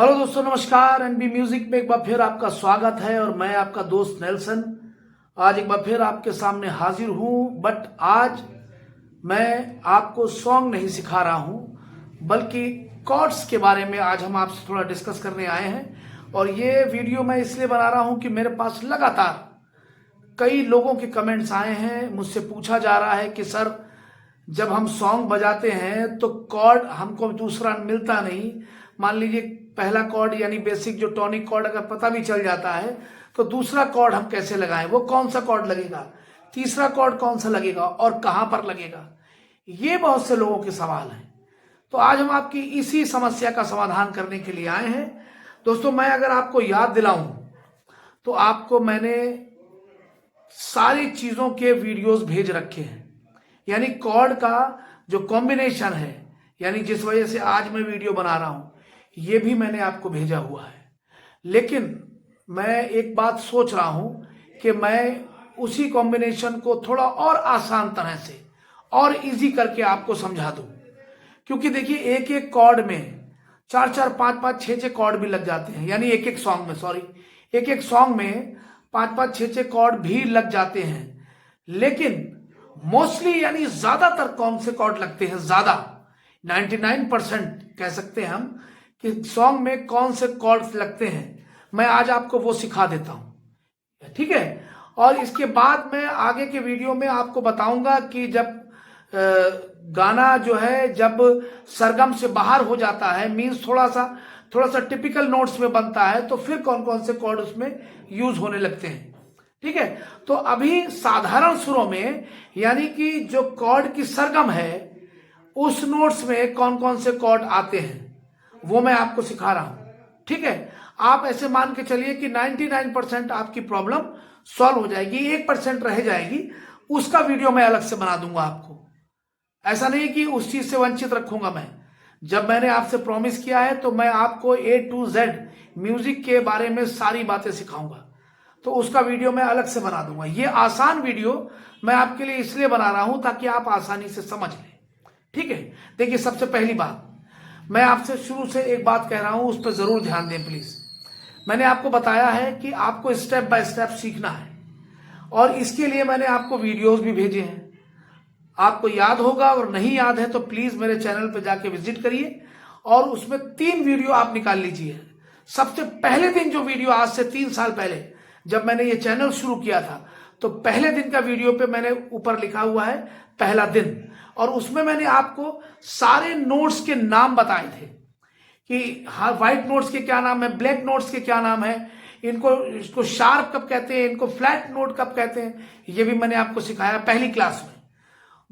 Hello दोस्तों, नमस्कार। NB music में एक बार फिर आपका स्वागत है और मैं आपका दोस्त नेल्सन आज एक बार फिर आपके सामने हाजिर हूं। बट आज मैं आपको सॉन्ग नहीं सिखा रहा हूं बल्कि कॉर्ड्स के बारे में आज हम आपसे थोड़ा डिस्कस करने आए हैं। और ये वीडियो मैं इसलिए बना रहा हूं कि मेरे पास लगातार कई लोगों के कमेंट्स आए हैं। मुझसे पूछा जा रहा है कि सर, जब हम सॉन्ग बजाते हैं तो कॉर्ड हमको दूसरा मिलता नहीं। मान लीजिए पहला कॉर्ड यानी बेसिक जो टॉनिक कॉर्ड अगर पता भी चल जाता है तो दूसरा कॉर्ड हम कैसे लगाएं, वो कौन सा कॉर्ड लगेगा, तीसरा कॉर्ड कौन सा लगेगा और कहां पर लगेगा, ये बहुत से लोगों के सवाल हैं। तो आज हम आपकी इसी समस्या का समाधान करने के लिए आए हैं। दोस्तों, मैं अगर आपको याद दिलाऊं तो आपको मैंने सारी चीजों के वीडियोस भेज रखे हैं, यानी कॉर्ड का जो कॉम्बिनेशन है, यानी जिस वजह से आज मैं वीडियो बना रहा हूं, ये भी मैंने आपको भेजा हुआ है। लेकिन मैं एक बात सोच रहा हूं कि मैं उसी कॉम्बिनेशन को थोड़ा और आसान तरह से और इजी करके आपको समझा दूं। क्योंकि देखिए, एक एक कॉर्ड में चार चार पांच पांच छह छह कॉर्ड भी लग जाते हैं, यानी एक एक सॉन्ग में पांच पांच छह छह कॉर्ड भी लग जाते हैं। लेकिन मोस्टली यानी ज्यादातर कौन से कॉर्ड लगते हैं, ज्यादा 99% कह सकते हैं हम कि सॉन्ग में कौन से कॉर्ड्स लगते हैं, मैं आज आपको वो सिखा देता हूं। ठीक है। और इसके बाद मैं आगे के वीडियो में आपको बताऊंगा कि जब गाना जो है जब सरगम से बाहर हो जाता है, मींस थोड़ा सा टिपिकल नोट्स में बनता है, तो फिर कौन कौन से कॉर्ड उसमें यूज होने लगते हैं। ठीक है। तो अभी साधारण सुरों में, यानी कि जो कॉर्ड की सरगम है, उस नोट्स में कौन कौन से कॉर्ड आते हैं वो मैं आपको सिखा रहा हूं। ठीक है। आप ऐसे मान के चलिए कि 99% आपकी प्रॉब्लम सॉल्व हो जाएगी, 1% रह जाएगी, उसका वीडियो मैं अलग से बना दूंगा आपको। ऐसा नहीं कि उस चीज से वंचित रखूंगा मैं। जब मैंने आपसे प्रॉमिस किया है तो मैं आपको A to Z म्यूजिक के बारे में सारी बातें सिखाऊंगा, तो उसका वीडियो मैं अलग से बना दूंगा। ये आसान वीडियो मैं आपके लिए इसलिए बना रहा हूं ताकि आप आसानी से समझ लें। ठीक है। देखिए, सबसे पहली बात मैं आपसे शुरू से एक बात कह रहा हूं, उस पर जरूर ध्यान दें प्लीज। मैंने आपको बताया है कि आपको स्टेप बाय स्टेप सीखना है और इसके लिए मैंने आपको वीडियोस भी भेजे हैं। आपको याद होगा, और नहीं याद है तो प्लीज मेरे चैनल पर जाके विजिट करिए और उसमें 3 वीडियो आप निकाल लीजिए। सबसे पहले दिन जो वीडियो, आज से 3 साल पहले जब मैंने ये चैनल शुरू किया था, तो पहले दिन का वीडियो पे मैंने ऊपर लिखा हुआ है पहला दिन, और उसमें मैंने आपको सारे नोट्स के नाम बताए थे कि हाँ, व्हाइट नोट्स के क्या नाम है, ब्लैक नोट्स के क्या नाम है, इसको शार्प कब कहते हैं, इनको फ्लैट नोट कब कहते हैं, ये भी मैंने आपको सिखाया पहली क्लास में।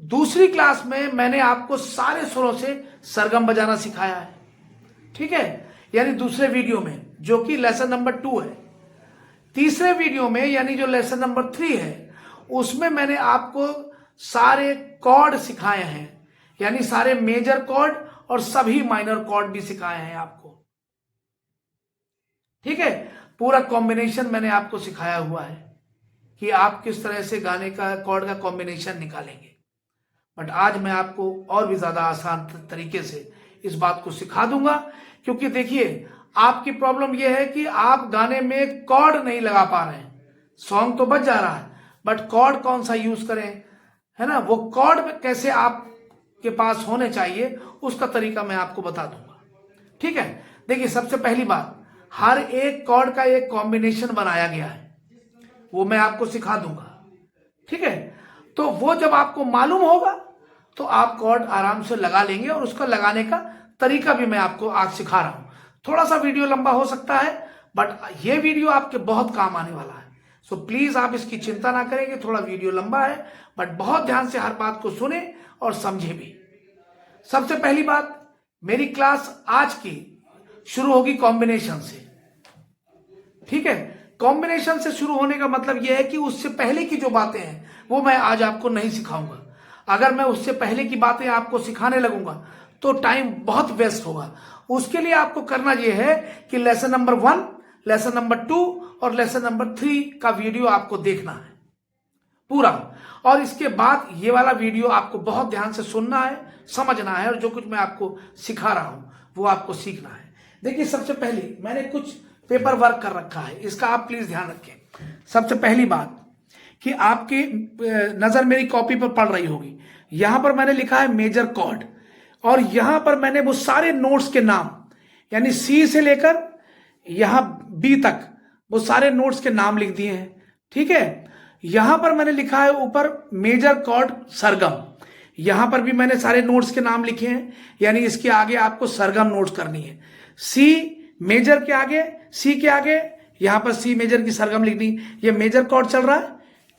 दूसरी क्लास में मैंने आपको सारे सुरों से सरगम बजाना सिखाया है। ठीक है, यानी दूसरे वीडियो में, जो कि लेसन नंबर 2 है। तीसरे वीडियो में, यानी जो लेसन नंबर 3 है, उसमें मैंने आपको सारे कॉर्ड सिखाए हैं, यानी सारे मेजर कॉर्ड और सभी माइनर कॉर्ड भी सिखाए हैं आपको। ठीक है। पूरा कॉम्बिनेशन मैंने आपको सिखाया हुआ है कि आप किस तरह से गाने का कॉर्ड का कॉम्बिनेशन निकालेंगे। बट आज मैं आपको और भी ज्यादा आसान तरीके से इस बात को सिखा दूंगा, क्योंकि देखिए, आपकी प्रॉब्लम यह है कि आप गाने में कॉर्ड नहीं लगा पा रहे हैं। सॉन्ग तो बज जा रहा है बट कॉर्ड कौन सा यूज करें, है ना, वो कॉर्ड कैसे आपके पास होने चाहिए, उसका तरीका मैं आपको बता दूंगा। ठीक है। देखिए, सबसे पहली बात, हर एक कॉर्ड का एक कॉम्बिनेशन बनाया गया है, वो मैं आपको सिखा दूंगा। ठीक है। तो वो जब आपको मालूम होगा तो आप कॉर्ड आराम से लगा लेंगे, और उसका लगाने का तरीका भी मैं आपको आज सिखा रहा हूं। थोड़ा सा वीडियो लंबा हो सकता है बट ये वीडियो आपके बहुत काम आने वाला है। सो प्लीज आप इसकी चिंता ना करें कि थोड़ा वीडियो लंबा है, बट बहुत ध्यान से हर बात को सुने और समझे भी। सबसे पहली बात, मेरी क्लास आज की शुरू होगी कॉम्बिनेशन से। ठीक है। कॉम्बिनेशन से शुरू होने का मतलब यह है कि उससे पहले की जो बातें हैं वो मैं आज आपको नहीं सिखाऊंगा। अगर मैं उससे पहले की बातें आपको सिखाने लगूंगा तो टाइम बहुत वेस्ट होगा। उसके लिए आपको करना यह है कि लेसन नंबर 1, लेसन नंबर 2 और लेसन नंबर 3 का वीडियो आपको देखना है पूरा, और इसके बाद ये वाला वीडियो आपको बहुत ध्यान से सुनना है, समझना है, और जो कुछ मैं आपको सिखा रहा हूं वो आपको सीखना है। देखिए सबसे पहले मैंने कुछ पेपर वर्क कर रखा है, इसका आप प्लीज ध्यान रखें। सबसे पहली बात कि आपकी नजर मेरी कॉपी पर पड़ रही होगी, यहां पर मैंने लिखा है मेजर कॉर्ड, और यहां पर मैंने वो सारे नोट्स के नाम यानी सी से लेकर यहां बी तक वो सारे नोट्स के नाम लिख दिए हैं। ठीक है, यहां पर मैंने लिखा है ऊपर मेजर कॉर्ड सरगम, यहां पर भी मैंने सारे नोट्स के नाम लिखे हैं, यानी इसके आगे आपको सरगम नोट्स करनी है। सी मेजर के आगे, सी के आगे यहां पर सी मेजर की सरगम लिखनी। ये मेजर कॉर्ड चल रहा है,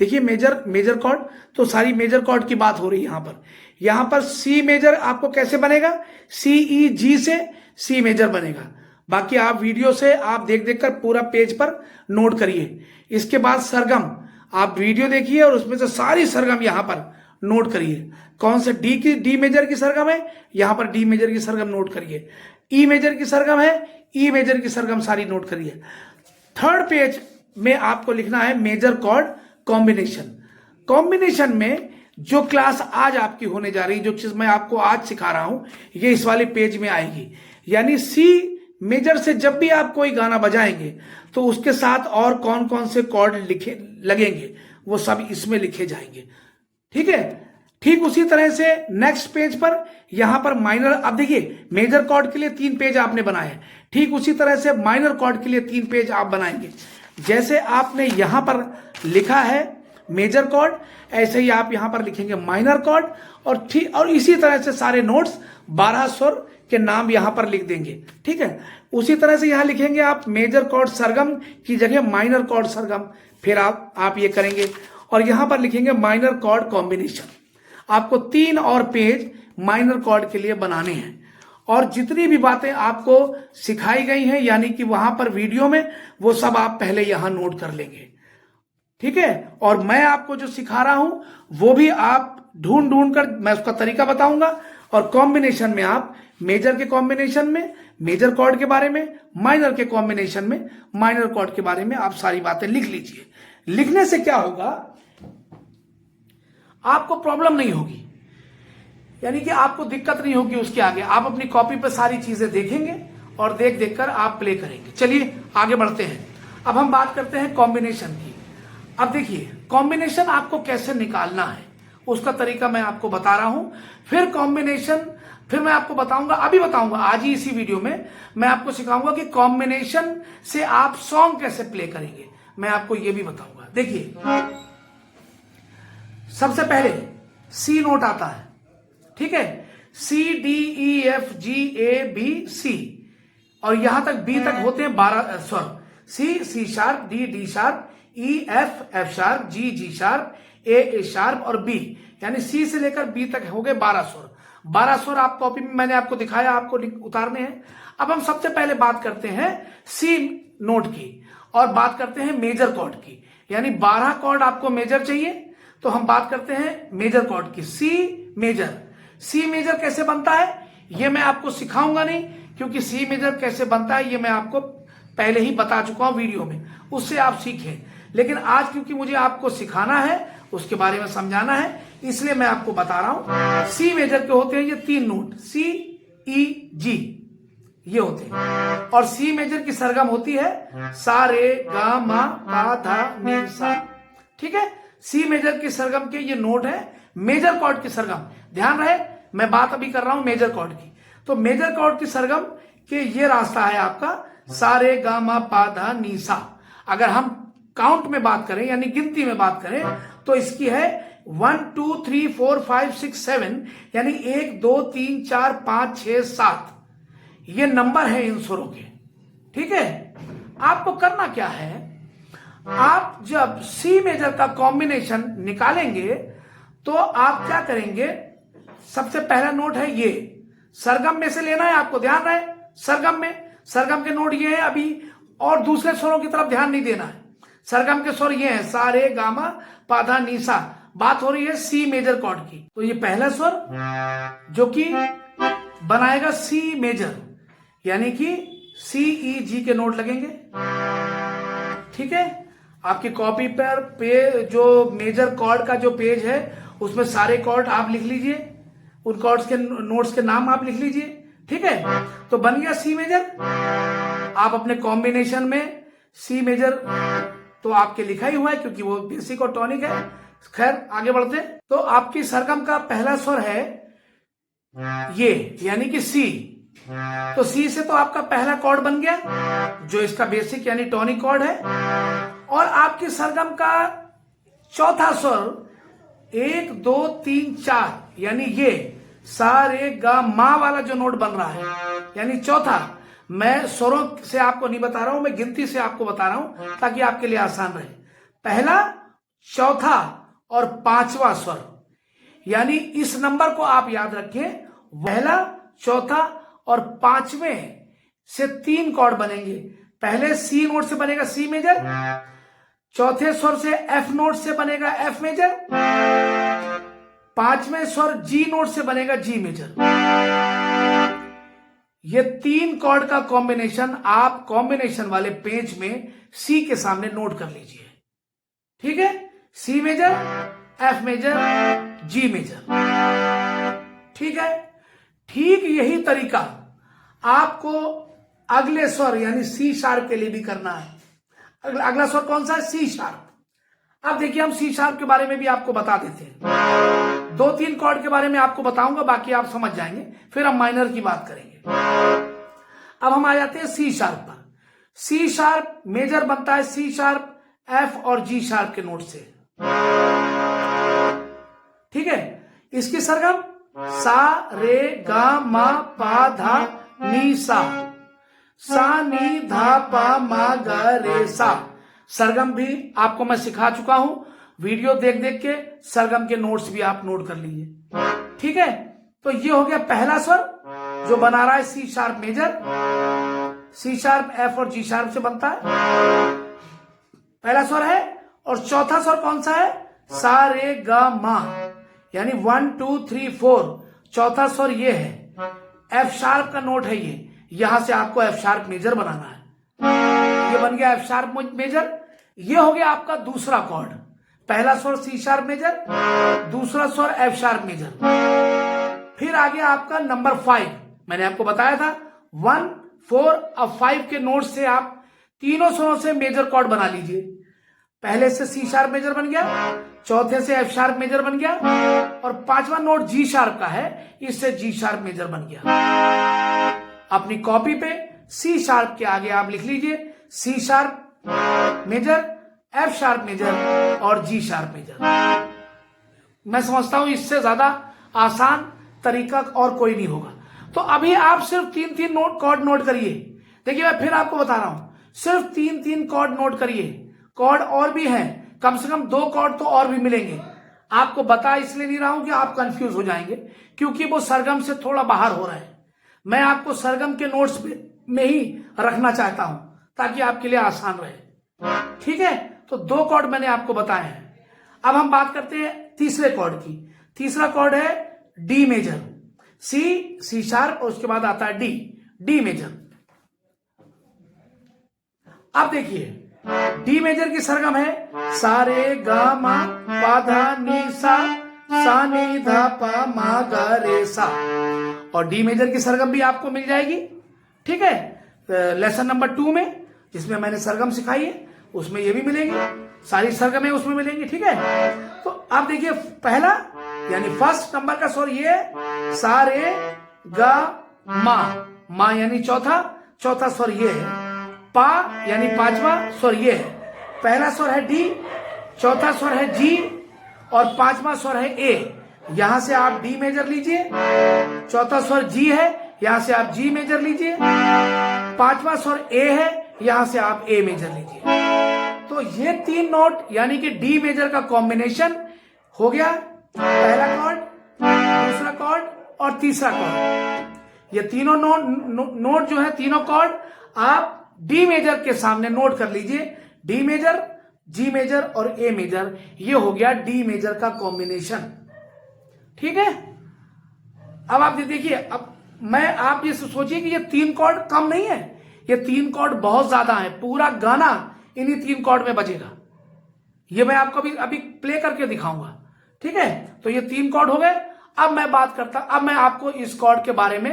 देखिए मेजर कॉर्ड, तो सारी मेजर कॉर्ड की बात हो रही है। यहां पर सी मेजर आपको कैसे बनेगा, सी ई जी से सी मेजर बनेगा। बाकी आप वीडियो से आप देख कर पूरा पेज पर नोट करिए। इसके बाद सरगम, आप वीडियो देखिए और उसमें से सारी सरगम यहां पर नोट करिए। कौन से डी मेजर की सरगम है, यहां पर डी मेजर की सरगम नोट करिए। ई मेजर की सरगम है, ई मेजर की सरगम सारी नोट करिए। थर्ड पेज में आपको लिखना है मेजर कॉर्ड कॉम्बिनेशन। कॉम्बिनेशन में जो क्लास आज आपकी होने जा रही, जो चीज मैं आपको आज सिखा रहा हूं, ये इस वाले पेज में आएगी। यानी सी मेजर से जब भी आप कोई गाना बजाएंगे तो उसके साथ और कौन कौन से कॉर्ड लिखे लगेंगे वो सब इसमें लिखे जाएंगे। ठीक है, ठीक उसी तरह से नेक्स्ट पेज पर यहां पर माइनर, अब देखिए मेजर कॉर्ड के लिए 3 पेज आपने बनाए, ठीक उसी तरह से माइनर कॉर्ड के लिए 3 पेज आप बनाएंगे। जैसे आपने यहां पर लिखा है मेजर कॉर्ड, ऐसे ही आप यहां पर लिखेंगे माइनर कॉर्ड, और ठीक और इसी तरह से सारे नोट्स 12 स्वर के नाम यहां पर लिख देंगे। ठीक है, उसी तरह से यहां लिखेंगे आप मेजर कॉर्ड सरगम की जगह माइनर कॉर्ड सरगम, फिर आप ये करेंगे और यहां पर लिखेंगे माइनर कॉर्ड कॉम्बिनेशन। आपको 3 और पेज माइनर कॉर्ड के लिए बनाने हैं, और जितनी भी बातें आपको सिखाई गई हैं यानी कि वहां पर वीडियो में, वो सब आप पहले यहां नोट कर लेंगे। ठीक है, और मैं आपको जो सिखा रहा हूं वो भी आप ढूंढ कर मैं उसका तरीका बताऊंगा, और कॉम्बिनेशन में आप मेजर के कॉम्बिनेशन में मेजर कॉर्ड के बारे में, माइनर के कॉम्बिनेशन में माइनर कॉर्ड के बारे में आप सारी बातें लिख लीजिए। लिखने से क्या होगा, आपको प्रॉब्लम नहीं होगी, यानी कि आपको दिक्कत नहीं होगी उसके आगे। आप अपनी कॉपी पर सारी चीजें देखेंगे और देख कर आप प्ले करेंगे। चलिए आगे बढ़ते हैं। अब हम बात करते हैं कॉम्बिनेशन की। अब देखिए कॉम्बिनेशन आपको कैसे निकालना है उसका तरीका मैं आपको बता रहा हूं। फिर कॉम्बिनेशन फिर मैं आपको बताऊंगा, अभी बताऊंगा आज ही इसी वीडियो में मैं आपको सिखाऊंगा कि कॉम्बिनेशन से आप सॉन्ग कैसे प्ले करेंगे, मैं आपको यह भी बताऊंगा। देखिए सबसे पहले सी नोट आता है, ठीक है, C D E F G A B C, और यहां तक बी तक होते हैं 12 स्वर। C sharp, D sharp, E F sharp, G sharp, A sharp और बी, यानी सी से लेकर बी तक हो गए 12 स्वर। 12 स्वर आप कॉपी में मैंने आपको दिखाया, आपको उतारने हैं। अब हम सबसे पहले बात करते हैं सी नोट की और बात करते हैं मेजर कॉर्ड की, यानी 12 कॉर्ड आपको मेजर चाहिए, तो हम बात करते हैं मेजर कॉर्ड की। सी मेजर कैसे बनता है ये मैं आपको सिखाऊंगा नहीं, क्योंकि सी मेजर कैसे बनता है ये मैं आपको पहले ही बता चुका हूं वीडियो में, उससे आप सीखें। लेकिन आज क्योंकि मुझे आपको सिखाना है, उसके बारे में समझाना है, इसलिए मैं आपको बता रहा हूं। सी मेजर के होते हैं ये 3 नोट, सी ई जी ये होते हैं, और सी मेजर की सरगम होती है सा रे गा मा पा धा नी सा। ठीक है, सी मेजर की सरगम के ये नोट है मेजर कॉर्ड की सरगम। ध्यान रहे मैं बात अभी कर रहा हूं मेजर कॉर्ड की, तो मेजर कॉर्ड की सरगम के ये रास्ता है आपका सा रे गा मा पा धा नी सा। अगर हम काउंट में बात करें यानी गिनती में बात करें तो इसकी है 1 2 3 4 5 6 7, यानी 1 2 3 4 5 6 7 ये नंबर है इन स्वरों के। ठीक है, आपको करना क्या है, आप जब सी मेजर का कॉम्बिनेशन निकालेंगे तो आप क्या करेंगे, सबसे पहला नोट है ये, सरगम में से लेना है आपको, ध्यान रहे सरगम के नोट ये है अभी, और दूसरे स्वरों की तरफ ध्यान नहीं देना है। सरगम के स्वर ये हैं सा रे गा मा पा धा नी सा, बात हो रही है सी मेजर कॉर्ड की। तो ये पहला स्वर जो कि बनाएगा सी मेजर, यानी कि सी ई जी के नोट लगेंगे। ठीक है, आपकी कॉपी पर जो मेजर कॉर्ड का जो पेज है उसमें सारे कॉर्ड आप लिख लीजिए, उन कॉर्ड्स के नोट्स के नाम आप लिख लीजिए। ठीक है, तो बन गया सी मेजर। आप अपने कॉम्बिनेशन में सी मेजर तो आपके लिखा ही हुआ है क्योंकि वो बेसिक और टॉनिक है। खैर आगे बढ़ते हैं। तो आपकी सरगम का पहला स्वर है ये, यानी कि सी। तो सी से तो आपका पहला कॉर्ड बन गया जो इसका बेसिक यानी टॉनिक कॉर्ड है। और आपकी सरगम का चौथा स्वर 1 2 3 4 यानी ये सा रे गा मा वाला जो नोट बन रहा है, यानी चौथा। मैं स्वरों से आपको नहीं बता रहा हूं, मैं गिनती से आपको बता रहा हूं ताकि आपके लिए आसान रहे। पहला, चौथा और पांचवा स्वर, यानी इस नंबर को आप याद रखें। पहला, चौथा और पांचवें से 3 कॉर्ड बनेंगे। पहले सी नोट से बनेगा सी मेजर, चौथे स्वर से एफ नोट से बनेगा एफ मेजर, पांचवें स्वर जी नोट से बनेगा जी मेजर। ये 3 कॉर्ड का कॉम्बिनेशन आप कॉम्बिनेशन वाले पेज में सी के सामने नोट कर लीजिए। ठीक है, C major, F major, G major. ठीक है, ठीक यही तरीका आपको अगले स्वर यानी सी शार्प के लिए भी करना है। अगला स्वर कौन सा है? C sharp. अब देखिए, हम सी शार्प के बारे में भी आपको बता देते हैं। 2-3 कॉर्ड के बारे में आपको बताऊंगा, बाकी आप समझ जाएंगे, फिर हम माइनर की बात करेंगे। अब हम आ जाते हैं सी शार्प पर। सी शार्प मेजर बनता है सी शार्प, एफ और जी शार्प के नोट से। ठीक है, इसकी सरगम सा रे गा मा पा धा नी सा, सा नी धा पा मा गा रे सा। सरगम भी आपको मैं सिखा चुका हूं, वीडियो देख देख के सरगम के नोट्स भी आप नोट कर लीजिए। ठीक है, तो ये हो गया पहला स्वर जो बना रहा है C sharp major. C sharp F और जी शार्प से बनता है, पहला स्वर है। और चौथा स्वर कौन सा है? सा रे गा मा, यानी 1 2 3 4। चौथा स्वर ये है, एफ शार्प का नोट है ये, यहां से आपको एफ शार्प मेजर बनाना है। ये बन गया एफ शार्प मेजर। ये हो गया आपका दूसरा कॉर्ड। पहला स्वर सी शार्प मेजर, दूसरा स्वर एफ शार्प मेजर। फिर आ गया आपका नंबर 5। मैंने आपको बताया था 1 4 और 5 के नोट से आप तीनों स्वरों से मेजर कॉर्ड बना लीजिए। पहले से सी शार्प मेजर बन गया, चौथे से एफ शार्प मेजर बन गया, और पांचवा नोट जी शार्प का है, इससे जी शार्प मेजर बन गया। अपनी कॉपी पे सी शार्प के आगे आप लिख लीजिए C sharp major, F sharp major और जी शार्प मेजर। मैं समझता हूं इससे ज्यादा आसान तरीका और कोई नहीं होगा। तो अभी आप सिर्फ 3-3 कॉर्ड नोट करिए। देखिए, मैं फिर आपको बता रहा हूं, सिर्फ 3-3 कॉर्ड नोट करिए। कॉर्ड और भी हैं, कम से कम 2 कॉर्ड तो और भी मिलेंगे। आपको बता इसलिए नहीं रहा हूं कि आप कंफ्यूज हो जाएंगे, क्योंकि वो सरगम से थोड़ा बाहर हो रहा है। मैं आपको सरगम के नोट्स में ही रखना चाहता हूं ताकि आपके लिए आसान रहे। ठीक है, तो 2 कॉर्ड मैंने आपको बताए हैं। अब हम बात करते हैं तीसरे कॉर्ड की। तीसरा कॉर्ड है डी मेजर। सी शार्प और उसके बाद आता है डी मेजर। अब देखिए, डी मेजर की सरगम है सा रे गा मा पा धा नी सा, सा नी धा पा मा गा रे सा। और डी मेजर की सरगम भी आपको मिल जाएगी। ठीक है, लेसन नंबर 2 में जिसमें मैंने सरगम सिखाई है उसमें ये भी मिलेंगी, सारी सरगमें उसमें मिलेंगी। ठीक है, तो आप देखिए, पहला यानी फर्स्ट नंबर का स्वर ये है सा रे गा मा यानी चौथा स्वर ये है। पा यानी पांचवा स्वर ये है। पहला स्वर है डी, चौथा स्वर है जी और पांचवा स्वर है ए। यहां से आप डी मेजर लीजिए, चौथा स्वर जी है, यहां से आप जी मेजर लीजिए, पांचवा स्वर ए है, यहां से आप ए मेजर लीजिए। तो ये 3 नोट यानी कि डी मेजर का कॉम्बिनेशन हो गया। पहला कॉर्ड, दूसरा कॉर्ड और तीसरा कॉर्ड। ये तीनों नोट जो है, तीनों कॉर्ड आप डी मेजर के सामने नोट कर लीजिए। डी मेजर, जी मेजर और ए मेजर, ये हो गया डी मेजर का कॉम्बिनेशन। ठीक है, अब आप देखिए, अब आप ये सोचिए कि ये 3 कॉर्ड कम नहीं है, ये 3 कॉर्ड बहुत ज्यादा है। पूरा गाना इन्हीं 3 कॉर्ड में बजेगा। ये मैं आपको अभी प्ले करके दिखाऊंगा। ठीक है, तो ये 3 कॉर्ड हो गए। अब मैं आपको इस कॉर्ड के बारे में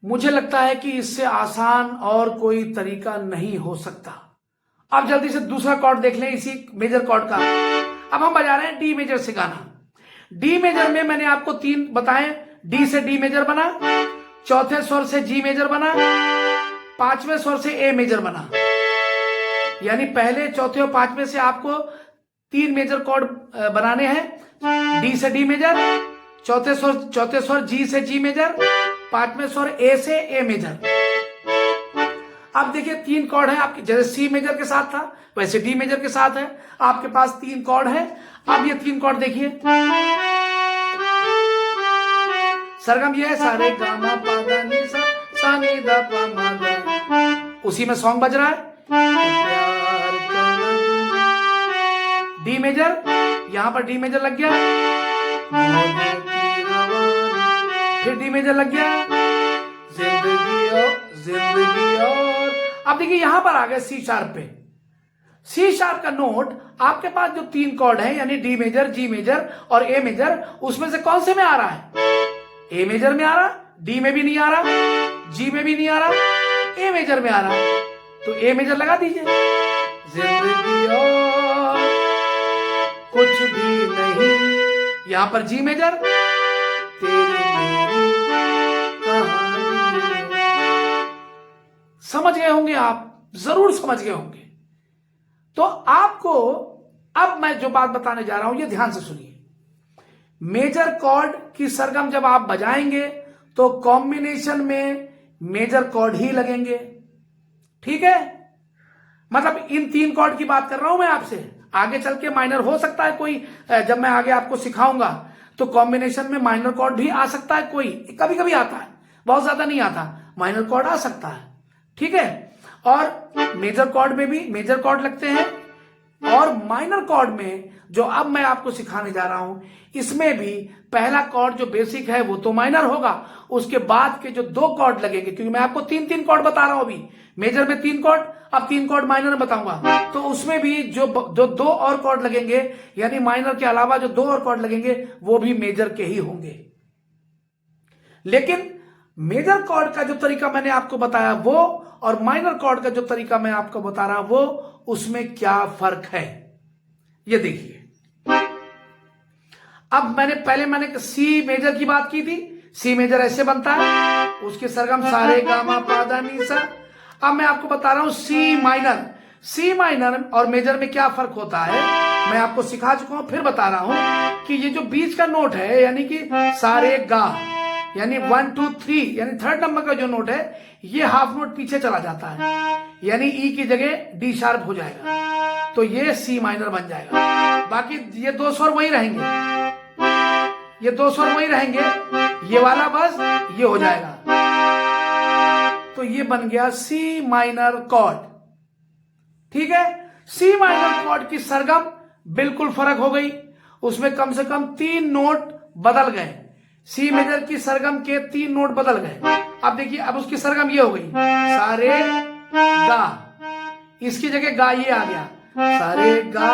मुझे लगता है कि इससे आसान और कोई तरीका नहीं हो सकता। अब जल्दी से दूसरा कॉर्ड देख लें इसी मेजर कॉर्ड का। अब हम बजा रहे हैं डी मेजर से गाना। डी मेजर में मैंने आपको 3 बताए। डी से डी मेजर बना, चौथे स्वर से जी मेजर बना, पांचवें स्वर से ए मेजर बना। यानी पहले, चौथे और पांचवें से आपको 3 मेजर कॉर्ड बनाने हैं। डी से डी मेजर, चौथे स्वर जी से जी मेजर, पांचवें स्वर ए से ए मेजर। अब देखिए 3 कॉर्ड है आपके, जैसे सी मेजर के साथ था वैसे डी मेजर के साथ है। आपके पास 3 कॉर्ड है। अब ये 3 कॉर्ड देखिए, सरगम ये है सारे गा मा पा धा नी सा नी धा पा मा गा, उसी में सॉन्ग बज रहा है। डी मेजर, यहां पर डी मेजर लग गया, फिर डी मेजर लग गया, जिंदगी और अब देखिए यहां पर आ गए सी शार्प पे। सी शार्प का नोट आपके पास जो 3 कॉर्ड है यानी डी मेजर, जी मेजर और ए मेजर, उसमें से कौन से में आ रहा है? ए मेजर में आ रहा, डी में भी नहीं आ रहा, जी में भी नहीं आ रहा, ए मेजर में आ रहा। तो ए मेजर लगा दीजिए। जिंदगी और कुछ भी नहीं, यहां पर जी मेजर, तेरी मेरी कहानी। समझ गए होंगे आप, जरूर समझ गए होंगे। तो आपको अब मैं जो बात बताने जा रहा हूं ये ध्यान से सुनिए। मेजर कॉर्ड की सरगम जब आप बजाएंगे तो कॉम्बिनेशन में मेजर कॉर्ड ही लगेंगे, ठीक है? मतलब इन 3 कॉर्ड की बात कर रहा हूं मैं आपसे। आगे चल के माइनर हो सकता है कोई, जब मैं आगे आपको सिखाऊंगा तो कॉम्बिनेशन में माइनर कॉर्ड भी आ सकता है, कोई कभी कभी आता है, बहुत ज्यादा नहीं आता, माइनर कॉर्ड आ सकता है, ठीक है? और मेजर कॉर्ड में भी मेजर कॉर्ड लगते हैं, और माइनर कॉर्ड में जो अब मैं आपको सिखाने जा रहा हूं इसमें भी पहला कॉर्ड जो बेसिक है वो तो माइनर होगा, उसके बाद के जो 2 कॉर्ड लगेंगे, क्योंकि मैं आपको 3 कॉर्ड बता रहा हूं अभी। मेजर में 3 कॉर्ड, अब 3 कॉर्ड माइनर में बताऊंगा, तो उसमें भी जो 2 और कॉर्ड लगेंगे, यानी माइनर के अलावा जो 2 और कॉर्ड लगेंगे वो भी मेजर के ही होंगे। लेकिन मेजर कॉर्ड का जो तरीका मैंने आपको बताया वो, और माइनर कॉर्ड का जो तरीका मैं आपको बता रहा वो, उसमें क्या फर्क है ये देखिए। अब मैंने सी मेजर की बात की थी। सी मेजर ऐसे बनता है, उसके सरगम सारे गा मा पा धा नी सा। अब मैं आपको बता रहा हूं सी माइनर। सी माइनर और मेजर में क्या फर्क होता है मैं आपको सिखा चुका हूं, फिर बता रहा हूं कि ये जो बीच का नोट है यानी कि सारे गा, यानी 1 2 3, यानी 3rd नंबर का जो नोट है ये हाफ नोट पीछे चला जाता है, यानी ई की जगह डी शार्प हो जाएगा, तो ये सी माइनर बन जाएगा। बाकी ये 2 स्वर वही रहेंगे, ये 2 स्वर वही रहेंगे, ये वाला बस ये हो जाएगा, तो ये बन गया सी माइनर कॉर्ड, ठीक है? सी माइनर कॉर्ड की सरगम बिल्कुल फर्क हो गई, उसमें कम से कम 3 नोट बदल गए। सी मेजर की सरगम के 3 नोट बदल गए। अब देखिए, अब उसकी सरगम ये हो गई सारे गा, इसकी जगह गा ये आ गया, सारे गा,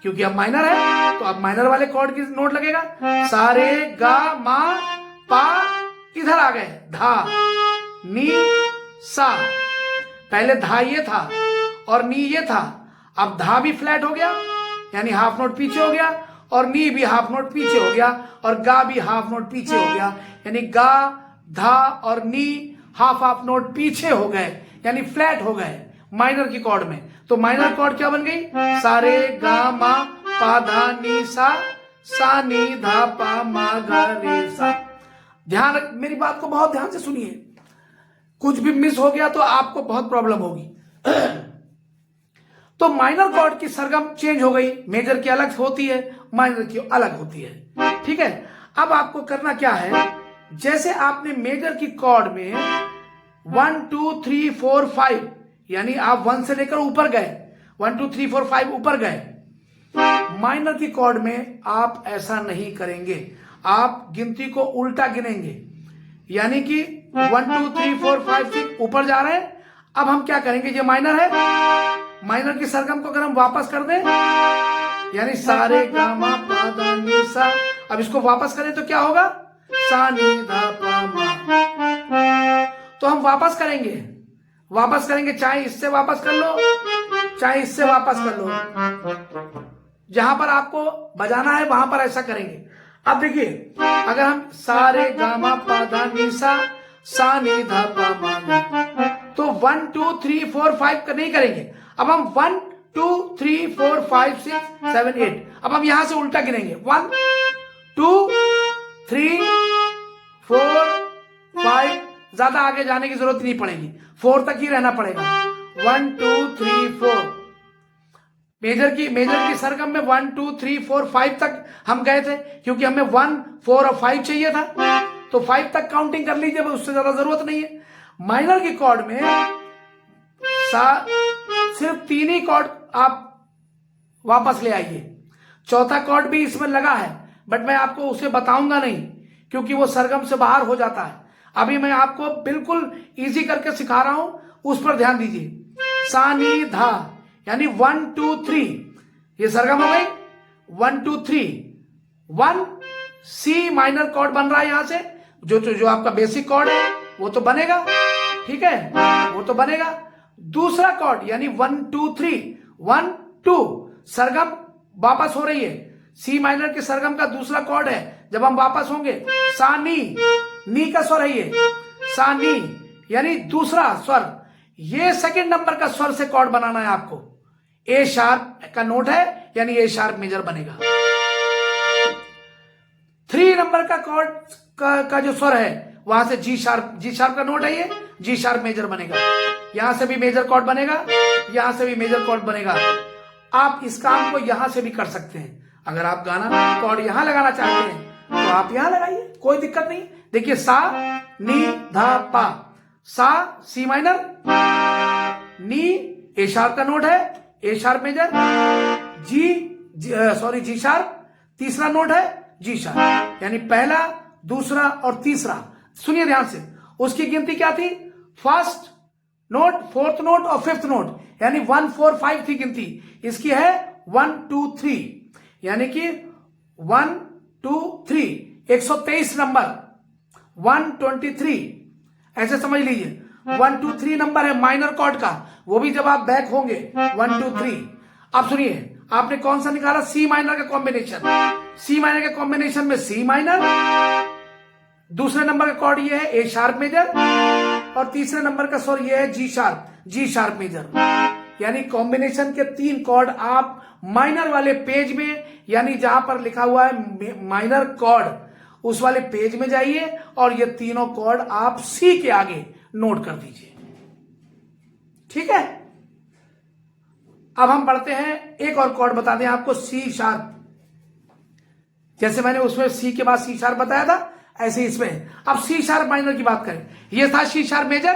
क्योंकि अब माइनर है तो अब माइनर वाले कॉर्ड की नोट लगेगा, सारे गा मा पा, इधर आ गए धा नी सा। पहले धा ये था और नी ये था, अब धा भी फ्लैट हो गया यानी हाफ नोट पीछे हो गया, और नी भी हाफ नोट पीछे हो गया, और गा भी हाफ नोट पीछे हो गया, यानी गा धा और नी हाफ नोट पीछे हो गए, यानी फ्लैट हो गए माइनर की कॉर्ड में। तो माइनर कॉर्ड क्या बन गई? सारे गा मा पा धा नी सा नी धा पा मा गा रे सा। ध्यान, मेरी बात को बहुत ध्यान से सुनिए, कुछ भी मिस हो गया तो आपको बहुत प्रॉब्लम होगी। तो माइनर कॉर्ड की सरगम चेंज हो गई, मेजर की अलग होती है, माइनर की अलग होती है, ठीक है? अब आपको करना क्या है, जैसे आपने मेजर की कॉर्ड में 1 2 3 4 5, यानी आप 1 से लेकर ऊपर गए, 1 2 3 4 5 ऊपर गए। माइनर की कॉर्ड में आप ऐसा नहीं करेंगे, आप गिनती को उल्टा गिनेंगे, यानी कि 1 2 3 4 5 6 ऊपर जा रहे हैं। अब हम क्या करेंगे, ये माइनर है, माइनर की सरगम को अगर हम वापस कर दें, यानी सारे गा मा पा धा नी सा, अब इसको वापस करें तो क्या होगा, सा नी धा पा मा। तो हम वापस करेंगे, चाहे इससे वापस कर लो, चाहे इससे वापस कर लो। जहां पर आपको बजाना है वहां पर ऐसा करेंगे। अब देखिए, अगर हम सा रे गा मा पा धा नी सा नी धा पा मा गा, तो 1 2 3 4 5 नहीं करेंगे। अब हम 1 2 3 4 5 6 7 8, अब हम यहां से उल्टा गिनेंगे। 1 2 3 4 5, ज्यादा आगे जाने की जरूरत नहीं पड़ेगी, 4 तक ही रहना पड़ेगा। 1 2 3 4, मेजर की सरगम में 1 2 3 4 5 तक हम गए थे, क्योंकि हमें 1 4 और 5 चाहिए था, तो 5 तक काउंटिंग कर लीजिए, उससे ज्यादा जरूरत नहीं है। माइनर की कॉर्ड में सिर्फ 3 ही कॉर्ड आप वापस ले आइए। चौथा कॉर्ड भी इसमें लगा है, बट मैं आपको उसे बताऊंगा नहीं, क्योंकि वो सरगम से बाहर हो जाता है। अभी मैं आपको बिल्कुल इजी करके सिखा रहा हूं, उस पर ध्यान दीजिए। सा नी धा, यानी 1 2 3, ये सरगम हो गई। 1 2 3, 1 सी माइनर कॉर्ड बन रहा है यहां से, जो आपका बेसिक कॉर्ड है वो तो बनेगा, ठीक है, वो तो बनेगा। दूसरा कॉर्ड यानी 1 2 3 1 2, सरगम वापस हो रही है। सी माइनर के सरगम का दूसरा कॉर्ड है, जब हम वापस होंगे सा नी का स्वर है ये, सा नी यानी दूसरा स्वर। ये सेकंड नंबर का स्वर से कॉर्ड बनाना है आपको। ए शार्प का नोट है, यानी ए शार्प मेजर बनेगा। 3 नंबर का कॉर्ड का जो स्वर है, वहां से जी शार्प का नोट है ये, जी शार्प मेजर बनेगा। यहां से भी मेजर कॉर्ड बनेगा, यहां से भी मेजर कॉर्ड बनेगा। आप इस काम को यहां से भी कर सकते हैं। अगर आप गाना कॉर्ड यहां लगाना चाहते हैं तो आप यहां लगाइए, कोई दिक्कत नहीं। देखिए, सा नी धा पा, सा सी माइनर, नी ए शार्प का नोट है, ए शार्प मेजर, जी शार्प तीसरा नोट है, जी शार्प, यानी पहला, दूसरा और तीसरा। सुनिए ध्यान से, उसकी गिनती क्या थी? फर्स्ट नोट, फोर्थ नोट और फिफ्थ नोट, यानी 1 4 5 थी गिनती। इसकी है 1 2 3, यानी कि 1 2 3, 123 नंबर, 123, ऐसे समझ लीजिए। 1 2 3 नंबर है माइनर कॉर्ड का, वो भी जब आप बैक होंगे 1 2 3। अब सुनिए, आपने कौन सा निकाला? सी माइनर का कॉम्बिनेशन। सी माइनर के कॉम्बिनेशन में सी माइनर, दूसरे नंबर का कॉर्ड ये है ए शार्प मेजर, और तीसरे नंबर का स्वर ये है जी शार्प मेजर। यानी कॉम्बिनेशन के 3 कॉर्ड आप माइनर वाले पेज में, यानी जहां पर लिखा हुआ है माइनर कॉर्ड, उस वाले पेज में जाइए और ये तीनों कॉर्ड आप सी के आगे नोट कर दीजिए, ठीक है। अब हम पढ़ते हैं, एक और कॉर्ड बता दें आपको, सी शार्प। जैसे मैंने उसमें सी के बाद सी शार्प बताया था, ऐसे इसमें अब सी शार्प माइनर की बात करें। ये था सी शार्प मेजर,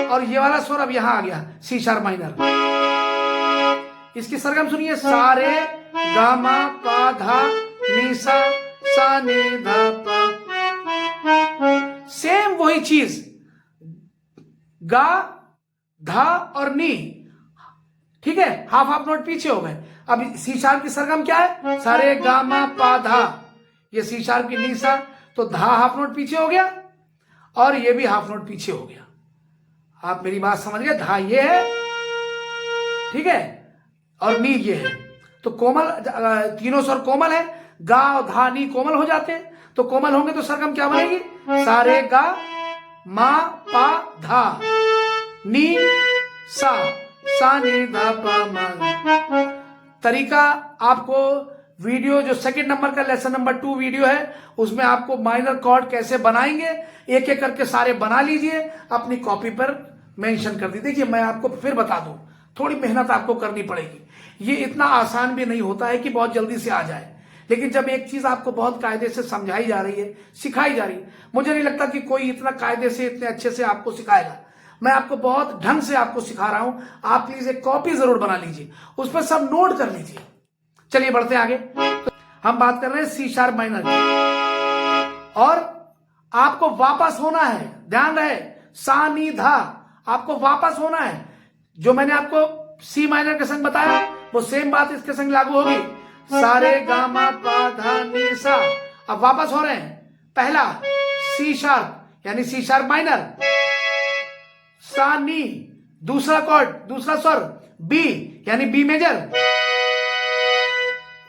और ये वाला स्वर अब यहां आ गया सी शार्प माइनर। इसकी सरगम सुनिए, सा रे गा मा पा धा नी सा नी धा पा। सेम वही चीज, गा धा और नी, ठीक है, हाफ नोट पीछे हो गए। अब सी शार्प की सरगम क्या है? सा रे गा मा पा धा, ये सी शार्प की नी सा, तो धा हाफ नोट पीछे हो गया और ये भी हाफ नोट पीछे हो गया। आप मेरी बात समझ गए? धा ये है, ठीक है, और नी ये है। तो कोमल, तीनों स्वर कोमल है, गा और धा नी कोमल हो जाते हैं। तो कोमल होंगे तो सरगम क्या बनेगी? सा रे गा मा पा धा नी सा नी धा पा मा। तरीका आपको वीडियो, जो सेकंड नंबर का लेसन नंबर 2 वीडियो है, उसमें आपको माइनर कॉर्ड कैसे बनाएंगे एक एक करके सारे बना लीजिए, अपनी कॉपी पर मेंशन कर दीजिए। देखिए, मैं आपको फिर बता दूं, थोड़ी मेहनत आपको करनी पड़ेगी। ये इतना आसान भी नहीं होता है कि बहुत जल्दी से आ जाए, लेकिन जब एक चीज आपको बहुत कायदे से समझाई जा रही है, सिखाई जा रही है, मुझे नहीं लगता कि कोई इतना कायदे से, इतने अच्छे से आपको सिखाएगा। मैं आपको बहुत ढंग से आपको सिखा रहा हूं। आप प्लीज एक कॉपी जरूर बना लीजिए, उस पर सब नोट कर लीजिए। चलिए बढ़ते आगे। तो हम बात कर रहे हैं सी शार्प माइनर की, और आपको वापस होना है, ध्यान रहे, सा नी धा, आपको वापस होना है। जो मैंने आपको सी माइनर के संग बताया, वो सेम बात इसके संग लागू होगी। सा रे गा मा पा धा नी सा, अब वापस हो रहे हैं। पहला सी शार्प, यानी सी शार्प माइनर, सा नी, दूसरा कॉर्ड, दूसरा स्वर बी यानी बी मेजर,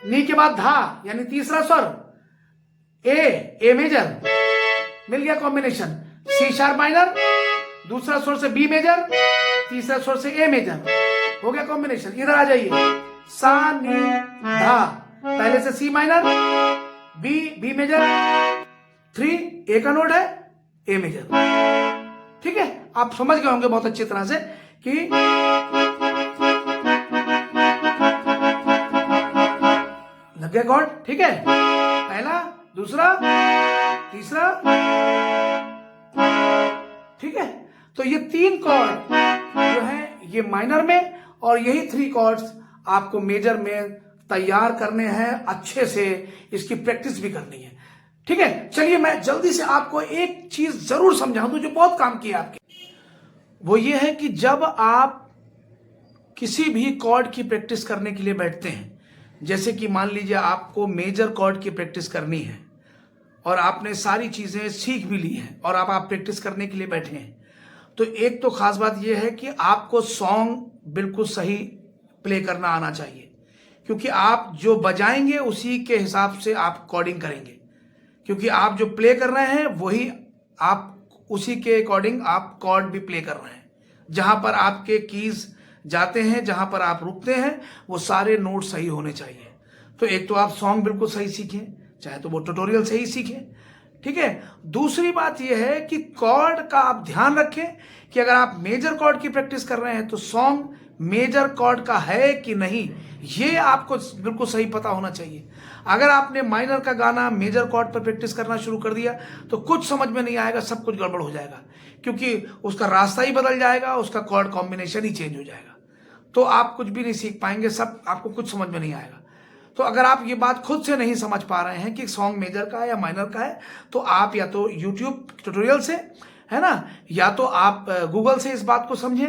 नी के बाद धा यानी तीसरा स्वर ए मेजर, मिल गया कॉम्बिनेशन। सी शार्प माइनर, दूसरा स्वर से बी मेजर, तीसरा स्वर से ए मेजर, हो गया कॉम्बिनेशन। इधर आ जाइए, सा नी धा, पहले से सी माइनर, बी मेजर, 3 ए का नोट है, ए मेजर। ठीक है, आप समझ गए होंगे बहुत अच्छी तरह से कि लग गया कॉर्ड। ठीक है, पहला, दूसरा, तीसरा। ठीक है, तो ये 3 कॉर्ड जो है ये माइनर में, और यही 3 कॉर्ड्स आपको मेजर में तैयार करने हैं, अच्छे से इसकी प्रैक्टिस भी करनी है। ठीक है, चलिए मैं जल्दी से आपको एक चीज जरूर समझाऊं तो जो बहुत काम किया आपके, वो ये है कि जब आप किसी भी कॉर्ड की प्रैक्टिस करने के लिए बैठते हैं, जैसे कि मान लीजिए आपको मेजर कॉर्ड की प्रैक्टिस करनी है और आपने सारी चीजें सीख भी ली हैं और आप प्रैक्टिस करने के लिए बैठे हैं, तो एक तो खास बात यह है कि आपको सॉन्ग बिल्कुल सही प्ले करना आना चाहिए, क्योंकि आप जो बजाएंगे उसी के हिसाब से आप कॉर्डिंग करेंगे, क्योंकि आप जो प्ले कर रहे हैं वही आप उसी के अकॉर्डिंग आप कॉर्ड भी प्ले कर रहे हैं। जहां पर आपके कीज जाते हैं, जहां पर आप रुकते हैं, वो सारे नोट सही होने चाहिए। तो एक तो आप सॉन्ग बिल्कुल सही सीखें, चाहे तो वो ट्यूटोरियल से ही सीखें। ठीक है, दूसरी बात यह है कि कॉर्ड का आप ध्यान रखें कि अगर आप मेजर कॉर्ड की प्रैक्टिस कर रहे हैं तो सॉन्ग मेजर कॉर्ड का है कि नहीं, ये आपको बिल्कुल सही पता होना चाहिए। अगर आपने माइनर का गाना मेजर कॉर्ड पर प्रैक्टिस करना शुरू कर दिया तो कुछ समझ में नहीं आएगा, सब कुछ गड़बड़ हो जाएगा, क्योंकि उसका रास्ता ही बदल जाएगा, उसका कॉर्ड कॉम्बिनेशन ही चेंज हो जाएगा, तो आप कुछ भी नहीं सीख पाएंगे, सब आपको कुछ समझ में नहीं आएगा। तो अगर आप ये बात खुद से नहीं समझ पा रहे हैं कि सॉन्ग मेजर का है या माइनर का है, तो आप या तो यूट्यूब ट्यूटोरियल से, है ना, या तो आप गूगल से इस बात को समझें,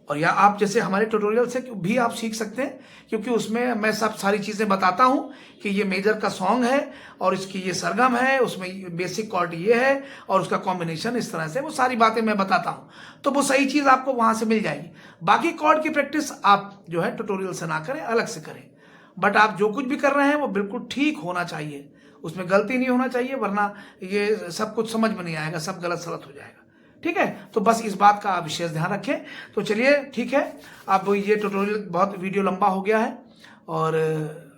और या आप जैसे हमारे ट्यूटोरियल से भी आप सीख सकते हैं, क्योंकि उसमें मैं सब सारी चीजें बताता हूं कि ये मेजर का सॉन्ग है और इसकी ये सरगम है, उसमें बेसिक कॉर्ड ये है और उसका कॉम्बिनेशन इस तरह से, वो सारी बातें मैं बताता हूं, तो वो सही चीज आपको वहां से मिल जाएगी। बाकी कॉर्ड की प्रैक्टिस आप जो है ट्यूटोरियल से ना करें, अलग से करें, बट आप जो कुछ भी कर रहे हैं वो बिल्कुल ठीक होना चाहिए, उसमें गलती नहीं होना चाहिए, वरना ये सब कुछ समझ में नहीं आएगा, सब गलत सलत हो जाएगा। ठीक है, तो बस इस बात का आप विशेष ध्यान रखें। तो चलिए ठीक है, अब ये ट्यूटोरियल बहुत वीडियो लंबा हो गया है और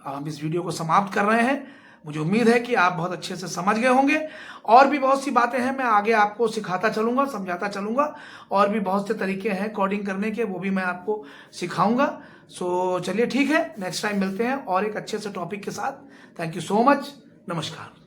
हम इस वीडियो को समाप्त कर रहे हैं। मुझे उम्मीद है कि आप बहुत अच्छे से समझ गए होंगे, और भी बहुत सी बातें हैं मैं आगे आपको सिखाता चलूंगा, समझाता चलूंगा, और भी बहुत से तरीके हैं कोडिंग करने के, वो भी मैं आपको सिखाऊंगा। सो चलिए ठीक है, नेक्स्ट टाइम मिलते हैं और एक अच्छे से टॉपिक के साथ। थैंक यू सो मच, नमस्कार।